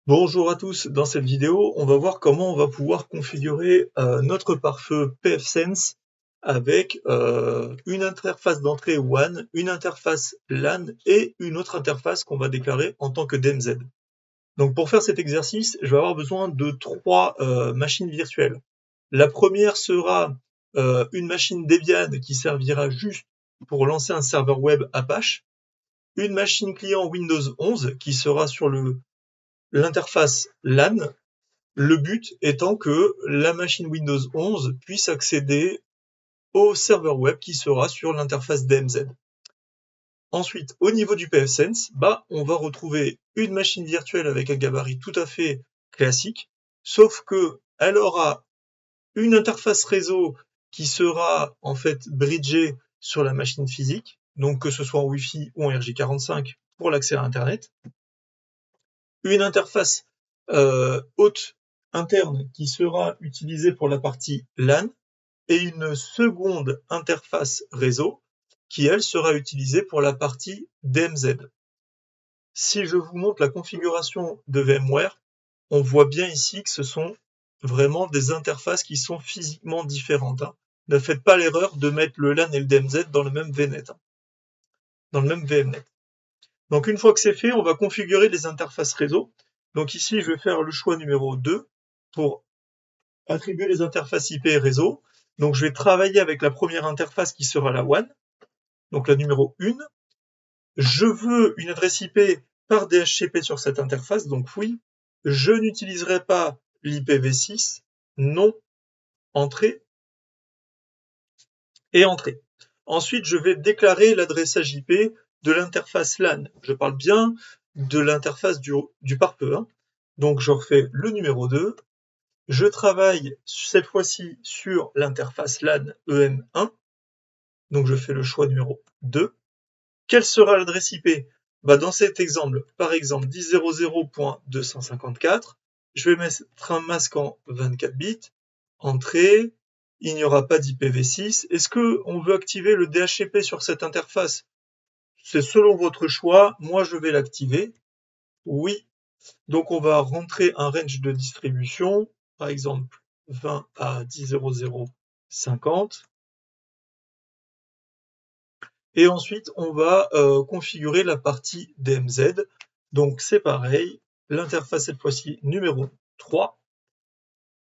Bonjour à tous, dans cette vidéo, on va voir comment on va pouvoir configurer notre pare-feu pfSense avec une interface d'entrée WAN, une interface LAN et une autre interface qu'on va déclarer en tant que DMZ. Donc pour faire cet exercice, je vais avoir besoin de trois machines virtuelles. La première sera une machine Debian qui servira juste pour lancer un serveur web Apache, une machine client Windows 11 qui sera sur l'interface LAN, le but étant que la machine Windows 11 puisse accéder au serveur web qui sera sur l'interface DMZ. Ensuite, au niveau du pfSense, on va retrouver une machine virtuelle avec un gabarit tout à fait classique, sauf que elle aura une interface réseau qui sera en fait bridgée sur la machine physique, donc que ce soit en Wi-Fi ou en RJ45 pour l'accès à Internet. Une interface haute interne qui sera utilisée pour la partie LAN et une seconde interface réseau qui, elle, sera utilisée pour la partie DMZ. Si je vous montre la configuration de VMware, on voit bien ici que ce sont vraiment des interfaces qui sont physiquement différentes. Ne faites pas l'erreur de mettre le LAN et le DMZ dans le même VNet, dans le même VMnet. Donc une fois que c'est fait, on va configurer les interfaces réseau. Donc ici, je vais faire le choix numéro 2 pour attribuer les interfaces IP et réseau. Donc je vais travailler avec la première interface qui sera la WAN, donc la numéro 1. Je veux une adresse IP par DHCP sur cette interface, donc oui. Je n'utiliserai pas l'IPv6, non, entrée et entrée. Ensuite, je vais déclarer l'adressage IP de l'interface LAN. Je parle bien de l'interface du pare-feu. Donc je refais le numéro 2. Je travaille cette fois-ci sur l'interface LAN EM1. Donc je fais le choix numéro 2. Quelle sera l'adresse IP? Dans cet exemple, par exemple 10.0.254, je vais mettre un masque en 24 bits, entrée, il n'y aura pas d'IPv6. Est-ce qu'on veut activer le DHCP sur cette interface? C'est selon votre choix, moi je vais l'activer. Oui. Donc on va rentrer un range de distribution, par exemple 20 à 10.0.0.50. Et ensuite, on va configurer la partie DMZ. Donc c'est pareil, l'interface cette fois-ci numéro 3.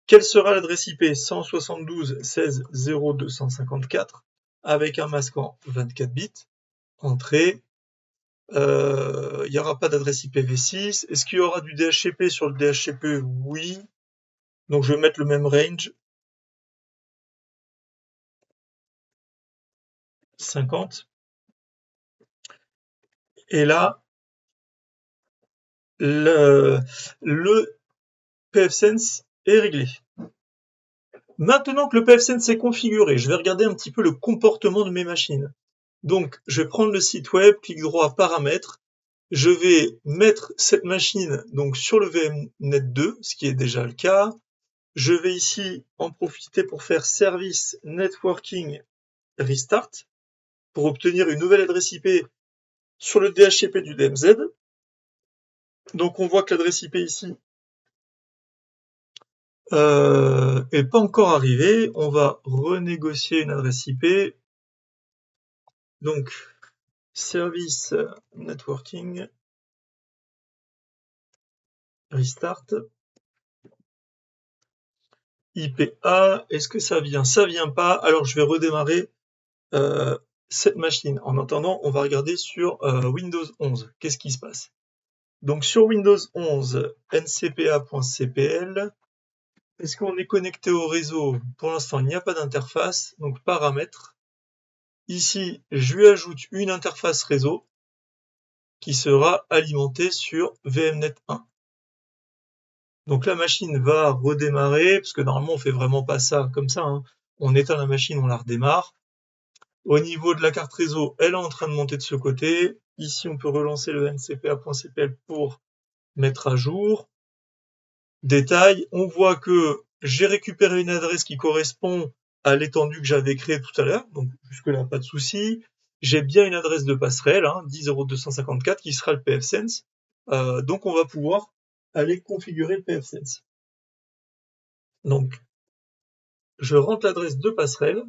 Quelle sera l'adresse IP? 172.16.0.254 avec un masque en 24 bits. Entrée. Il n'y aura pas d'adresse IPv6. Est-ce qu'il y aura du DHCP sur le DHCP? Oui. Donc je vais mettre le même range. 50. Et là, le pfSense est réglé. Maintenant que le pfSense est configuré, je vais regarder un petit peu le comportement de mes machines. Donc, je vais prendre le site web, clic droit, paramètres. Je vais mettre cette machine donc sur le VMnet 2, ce qui est déjà le cas. Je vais ici en profiter pour faire service networking restart pour obtenir une nouvelle adresse IP sur le DHCP du DMZ. Donc, on voit que l'adresse IP ici est pas encore arrivée. On va renégocier une adresse IP. Donc, service networking restart IPA. Est-ce que ça vient? Ça vient pas. Alors, je vais redémarrer cette machine. En attendant, on va regarder sur Windows 11. Qu'est-ce qui se passe? Donc, sur Windows 11, ncpa.cpl. Est-ce qu'on est connecté au réseau? Pour l'instant, il n'y a pas d'interface. Donc, paramètres. Ici, je lui ajoute une interface réseau qui sera alimentée sur VMnet 1. Donc la machine va redémarrer, parce que normalement on fait vraiment pas ça comme ça. On éteint la machine, on la redémarre. Au niveau de la carte réseau, elle est en train de monter de ce côté. Ici, on peut relancer le ncpa.cpl pour mettre à jour. Détail, on voit que j'ai récupéré une adresse qui correspond à l'étendue que j'avais créée tout à l'heure. Donc jusque-là, pas de souci. J'ai bien une adresse de passerelle, 10.0.254, qui sera le pfSense. Donc on va pouvoir aller configurer le pfSense. Donc, je rentre l'adresse de passerelle,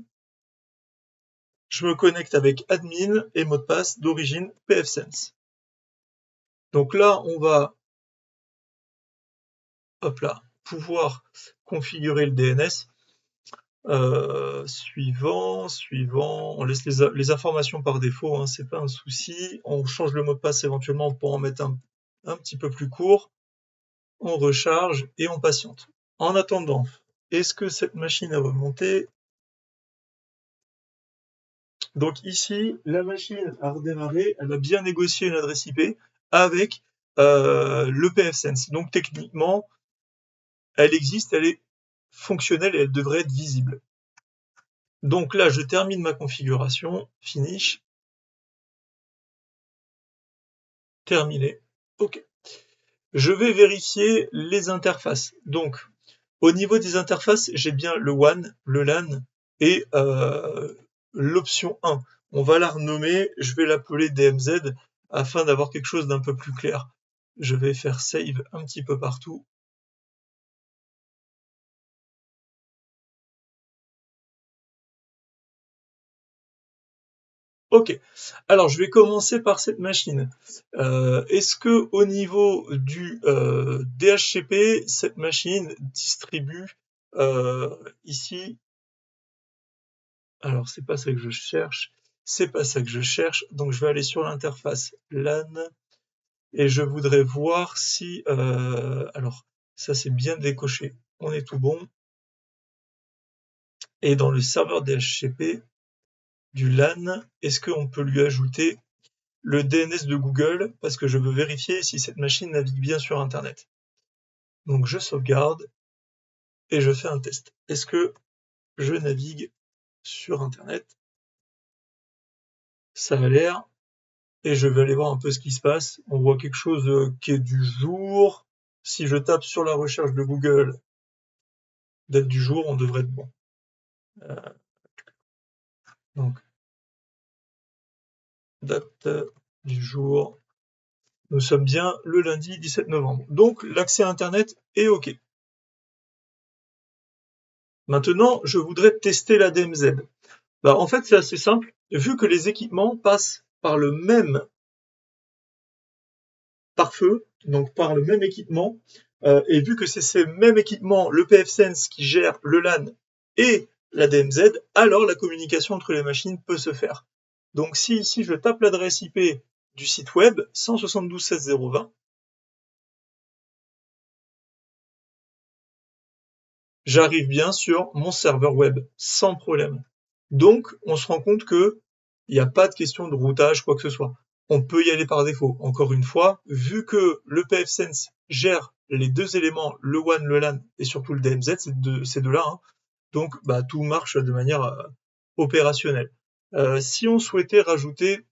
je me connecte avec admin et mot de passe d'origine pfSense. Donc là, on va hop là, pouvoir configurer le DNS. Suivant, on laisse les informations par défaut, hein, c'est pas un souci. On change le mot de passe éventuellement pour en mettre un petit peu plus court. On recharge et on patiente. En attendant, est-ce que cette machine a remonté? Donc ici, la machine a redémarré, elle a bien négocié une adresse IP avec le pfSense. Donc techniquement, elle existe, elle est fonctionnelle et elle devrait être visible. Donc là, je termine ma configuration, finish, terminé, ok. Je vais vérifier les interfaces. Donc, au niveau des interfaces, j'ai bien le WAN, le LAN et l'option 1. On va la renommer, je vais l'appeler DMZ afin d'avoir quelque chose d'un peu plus clair. Je vais faire save un petit peu partout. Ok, alors je vais commencer par cette machine. Est-ce que au niveau du DHCP, cette machine distribue ici? Alors c'est pas ça que je cherche, c'est pas ça que je cherche. Donc je vais aller sur l'interface LAN et je voudrais voir si alors ça c'est bien décoché, on est tout bon. Et dans le serveur DHCP du LAN, est-ce qu'on peut lui ajouter le DNS de Google parce que je veux vérifier si cette machine navigue bien sur Internet. Donc je sauvegarde et je fais un test. Est-ce que je navigue sur Internet? Ça a l'air. Et je vais aller voir un peu ce qui se passe. On voit quelque chose qui est du jour. Si je tape sur la recherche de Google, date du jour, on devrait être bon. Donc, date du jour. Nous sommes bien le lundi 17 novembre. Donc, l'accès à Internet est OK. Maintenant, je voudrais tester la DMZ. Bah, en fait, c'est assez simple. Vu que les équipements passent par le même pare-feu, donc par le même équipement, et vu que c'est ces mêmes équipements, le pfSense qui gère le LAN et la DMZ, alors la communication entre les machines peut se faire. Donc si ici je tape l'adresse IP du site web 172.16.0.20, j'arrive bien sur mon serveur web sans problème. Donc on se rend compte que il n'y a pas de question de routage, quoi que ce soit. On peut y aller par défaut. Encore une fois, vu que le pfSense gère les deux éléments, le WAN, le LAN et surtout le DMZ, ces deux-là, hein, donc bah, tout marche de manière opérationnelle. Si on souhaitait rajouter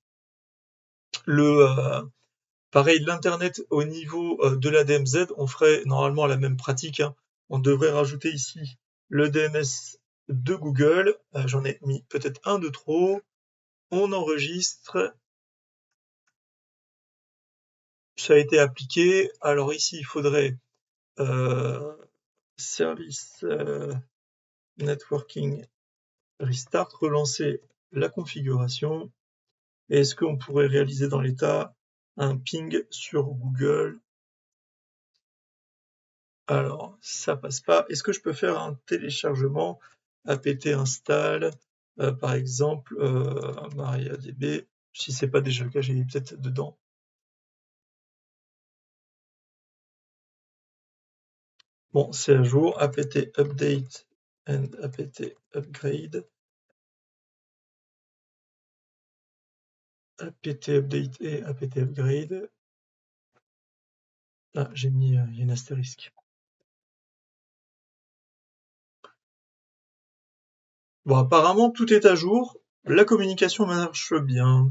pareil, l'internet au niveau de la DMZ, on ferait normalement la même pratique, hein. On devrait rajouter ici le DNS de Google. J'en ai mis peut-être un de trop. On enregistre. Ça a été appliqué. Alors ici, il faudrait service networking restart, relancer la configuration. Et est-ce qu'on pourrait réaliser dans l'état un ping sur Google? Alors, ça passe pas. Est-ce que je peux faire un téléchargement apt install, par exemple, MariaDB, si c'est pas déjà le cas, j'ai peut-être dedans. Bon, c'est à jour, apt update and apt upgrade. apt update et apt upgrade. Ah, j'ai mis une astérisque. Bon, apparemment, tout est à jour. La communication marche bien.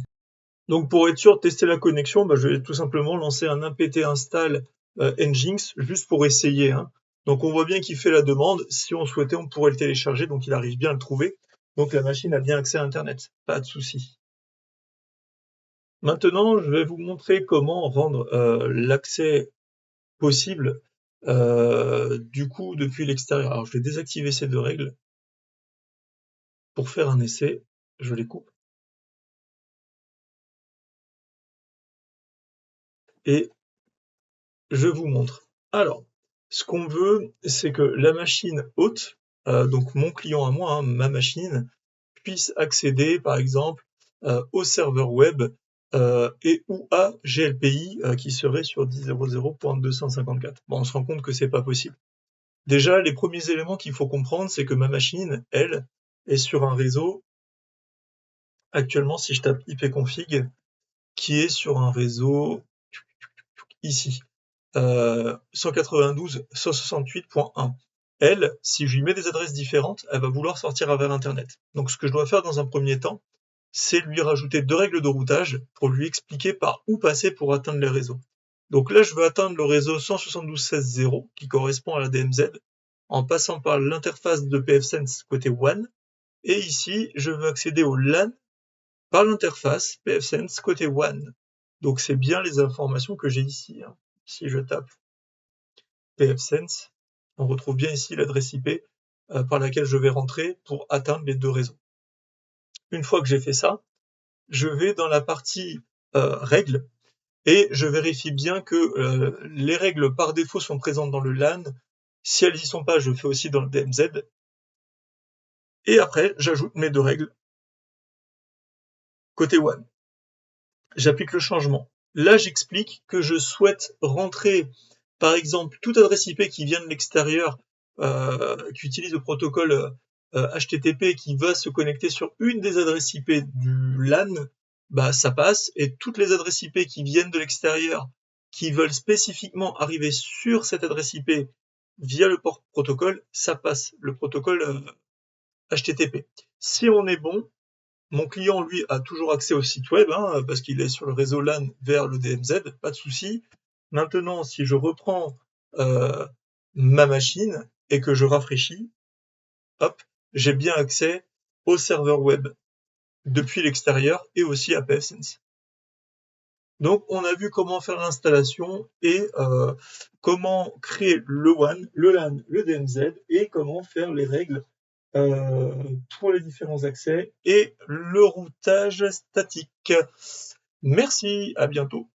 Donc, pour être sûr de tester la connexion, bah, je vais tout simplement lancer un apt install nginx, juste pour essayer, hein. Donc, on voit bien qu'il fait la demande. Si on souhaitait, on pourrait le télécharger. Donc, il arrive bien à le trouver. Donc, la machine a bien accès à Internet. Pas de souci. Maintenant, je vais vous montrer comment rendre l'accès possible du coup depuis l'extérieur. Alors je vais désactiver ces deux règles pour faire un essai, je les coupe. Et je vous montre. Alors, ce qu'on veut, c'est que la machine hôte, donc mon client à moi, hein, ma machine, puisse accéder par exemple au serveur web et ou à GLPI qui serait sur 10.0.254. Bon, on se rend compte que c'est pas possible. Déjà, les premiers éléments qu'il faut comprendre, c'est que ma machine, elle, est sur un réseau, actuellement si je tape ipconfig, qui est sur un réseau ici, 192.168.1. Elle, si je lui mets des adresses différentes, elle va vouloir sortir vers Internet. Donc ce que je dois faire dans un premier temps, c'est lui rajouter deux règles de routage pour lui expliquer par où passer pour atteindre les réseaux. Donc là, je veux atteindre le réseau 172.16.0 qui correspond à la DMZ en passant par l'interface de pfSense côté WAN. Et ici, je veux accéder au LAN par l'interface pfSense côté WAN. Donc c'est bien les informations que j'ai ici. Hein. Si je tape pfSense, on retrouve bien ici l'adresse IP par laquelle je vais rentrer pour atteindre les deux réseaux. Une fois que j'ai fait ça, je vais dans la partie règles et je vérifie bien que les règles par défaut sont présentes dans le LAN. Si elles y sont pas, je fais aussi dans le DMZ. Et après, j'ajoute mes deux règles côté WAN. J'applique le changement. Là, j'explique que je souhaite rentrer, par exemple, toute adresse IP qui vient de l'extérieur, qui utilise le protocole HTTP, qui va se connecter sur une des adresses IP du LAN, bah ça passe. Et toutes les adresses IP qui viennent de l'extérieur, qui veulent spécifiquement arriver sur cette adresse IP via le port protocole, ça passe, le protocole HTTP. Si on est bon, mon client, lui, a toujours accès au site web, hein, parce qu'il est sur le réseau LAN vers le DMZ, pas de souci. Maintenant, si je reprends ma machine et que je rafraîchis, hop, j'ai bien accès au serveur web depuis l'extérieur et aussi à pfSense. Donc, on a vu comment faire l'installation et comment créer le WAN, le LAN, le DMZ et comment faire les règles pour les différents accès et le routage statique. Merci, à bientôt.